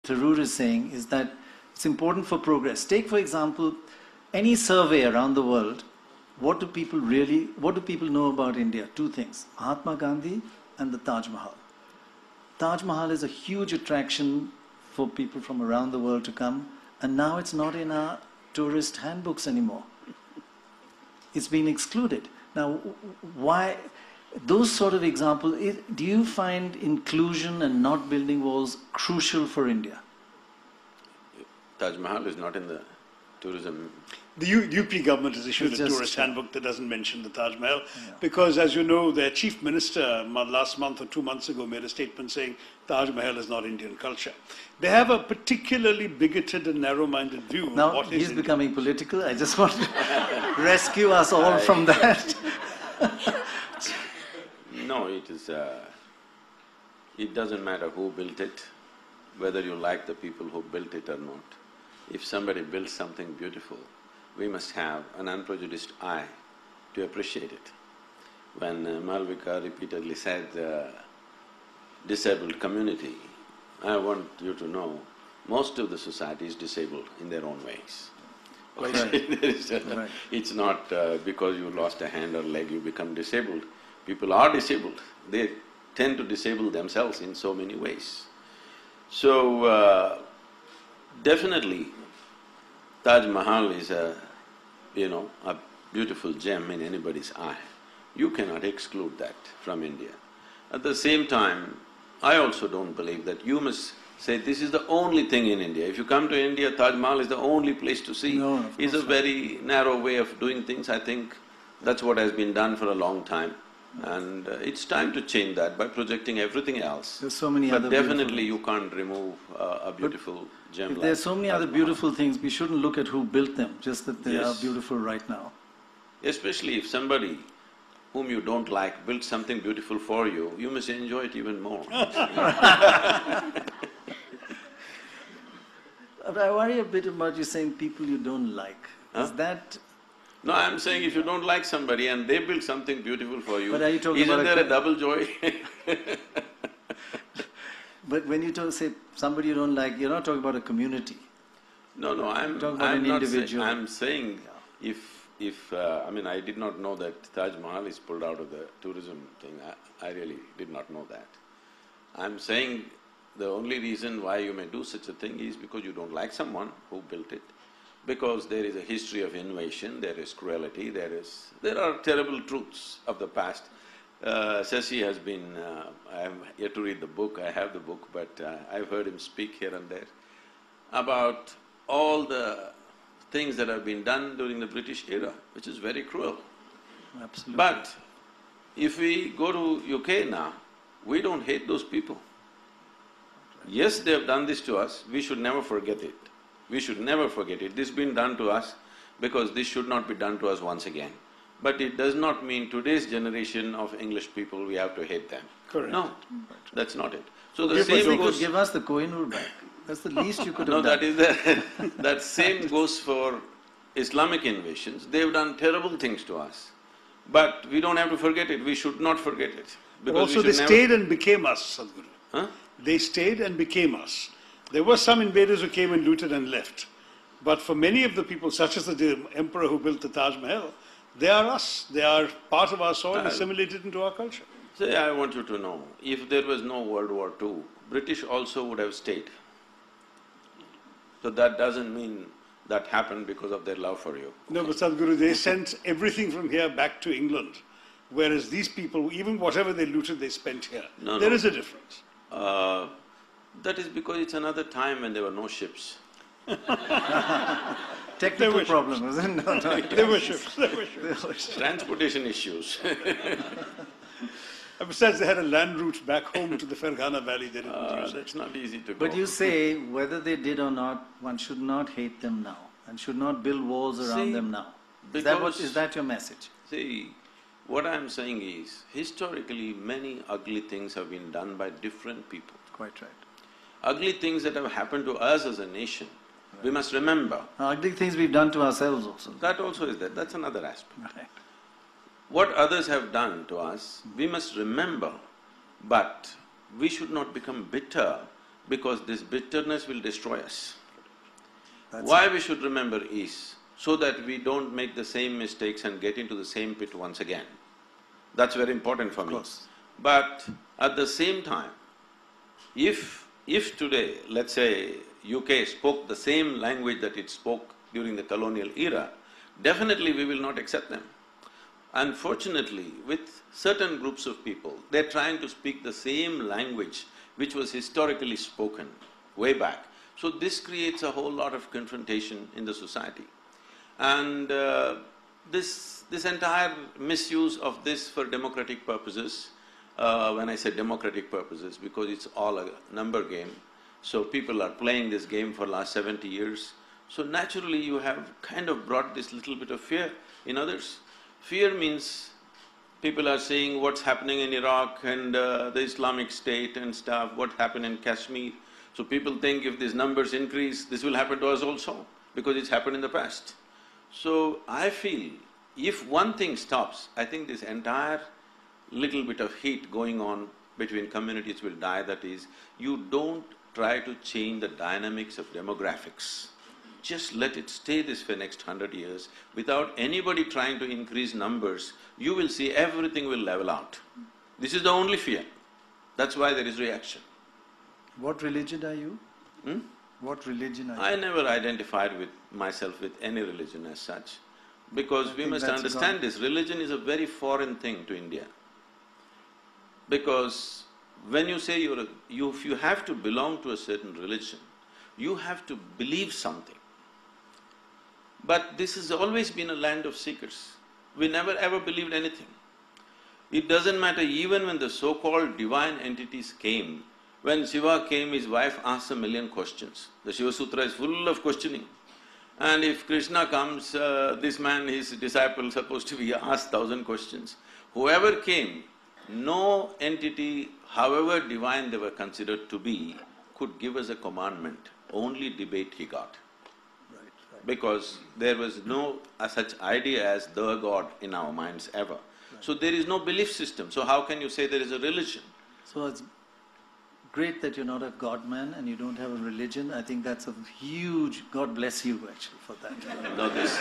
Tharoor is saying is that it's important for progress. Take, for example, any survey around the world. What do people know about India? Two things: Mahatma Gandhi and the Taj Mahal. Taj Mahal is a huge attraction for people from around the world to come, and now it's not in our tourist handbooks anymore. It's been excluded. Now, why? Those sort of examples, do you find inclusion and not building walls crucial for India? Taj Mahal is not in the tourism. The UP government has issued a tourist handbook that doesn't mention the Taj Mahal because, as you know, their chief minister last month or 2 months ago made a statement saying Taj Mahal is not Indian culture. They have a particularly bigoted and narrow-minded view of now, what is he's becoming political. I just want to rescue us all from that. No, it doesn't matter who built it, whether you like the people who built it or not. If somebody builds something beautiful, we must have an unprejudiced eye to appreciate it. When Malvika repeatedly said disabled community, I want you to know, most of the society is disabled in their own ways. Right. It's not because you lost a hand or leg you become disabled. People are disabled. They tend to disable themselves in so many ways. So, definitely Taj Mahal is a beautiful gem in anybody's eye. You cannot exclude that from India. At the same time, I also don't believe that you must say this is the only thing in India. If you come to India, Taj Mahal is the only place to see. No, it's a very narrow way of doing things. I think that's what has been done for a long time. And it's time to change that by projecting everything else. There's so many but other definitely you can't remove a beautiful gem If like there's so many Taj other Mahal. beautiful things, we shouldn't look at who built them, just that they are beautiful right now. Especially if somebody whom you don't like built something beautiful for you, you must enjoy it even more. But I worry a bit about you saying people you don't like. Is that… No, I'm saying if you don't like somebody and they build something beautiful for you, But are you talking isn't about there a double joy? But when you say somebody you don't like, you're not talking about a community. No, I'm talking about I'm an not individual. I'm saying I mean, I did not know that Taj Mahal is pulled out of the tourism thing. I really did not know that. I'm saying the only reason why you may do such a thing is because you don't like someone who built it, because there is a history of invasion, there is cruelty, there are terrible truths of the past. Shashi has been… I am yet to read the book, I have the book, but I've heard him speak here and there about all the things that have been done during the British era, which is very cruel. Absolutely. But if we go to UK now, we don't hate those people. Yes, they have done this to us, we should never forget it. We should never forget it. This has been done to us because this should not be done to us once again. But it does not mean today's generation of English people, we have to hate them. Correct. No, that's not it. So the same They could goes… give us the Kohinoor back. That's the least you could No, have done. that is the… that same goes for Islamic invasions. They've done terrible things to us. But we don't have to forget it, we should not forget it. But also they stayed and became us, Sadhguru. Huh? They stayed and became us. There were some invaders who came and looted and left. But for many of the people, such as the emperor who built the Taj Mahal, they are us. They are part of our soil, assimilated into our culture. Say, I want you to know, if there was no World War II, British also would have stayed. So that doesn't mean that happened because of their love for you. No, but Sadhguru, they sent everything from here back to England, whereas these people, even whatever they looted, they spent here. There is a difference. That is because it's another time when there were no ships. Technical problem, wasn't it? No, There were ships, there were ships. Transportation issues. And besides, they had a land route back home to the Ferghana Valley, they didn't use it. It's not easy to go. But you say, whether they did or not, one should not hate them now and should not build walls around them now. Is that your message? See, what I'm saying is, historically many ugly things have been done by different people. Quite right. Ugly things that have happened to us as a nation, we must remember. Ugly things we've done to ourselves also. That also is there, that's another aspect. Right. What others have done to us, we must remember, but we should not become bitter because this bitterness will destroy us. That's Why we should remember is so that we don't make the same mistakes and get into the same pit once again. That's very important for me. course. But at the same time, if today, let's say, UK spoke the same language that it spoke during the colonial era, definitely we will not accept them. Unfortunately, with certain groups of people, they're trying to speak the same language which was historically spoken way back. So this creates a whole lot of confrontation in the society. And this entire misuse of this for democratic purposes, when I say democratic purposes, because it's all a number game, so people are playing this game for last 70 years, so naturally you have kind of brought this little bit of fear in others. Fear means people are seeing what's happening in Iraq and the Islamic State and stuff, what happened in Kashmir. So people think if these numbers increase, this will happen to us also, because it's happened in the past. So I feel if one thing stops, I think this entire little bit of heat going on between communities will die. That is, you don't try to change the dynamics of demographics. Just let it stay this for next 100 years. Without anybody trying to increase numbers, you will see everything will level out. This is the only fear. That's why there is reaction. What religion are you? What religion are you? I never identified with myself with any religion as such, because we must understand this, religion is a very foreign thing to India. Because when you say if you have to belong to a certain religion, you have to believe something. But this has always been a land of seekers. We never ever believed anything. It doesn't matter, even when the so-called divine entities came, when Shiva came, his wife asked a million questions. The Shiva Sutra is full of questioning. And if Krishna comes, this man, his disciple, supposed to be asked 1,000 questions. Whoever came, no entity, however divine they were considered to be, could give us a commandment. Only debate he got. Because there was no such idea as the God in our minds ever. So there is no belief system. So how can you say there is a religion? So it's great that you're not a God man and you don't have a religion. I think that's a huge… God bless you actually for that. No, this…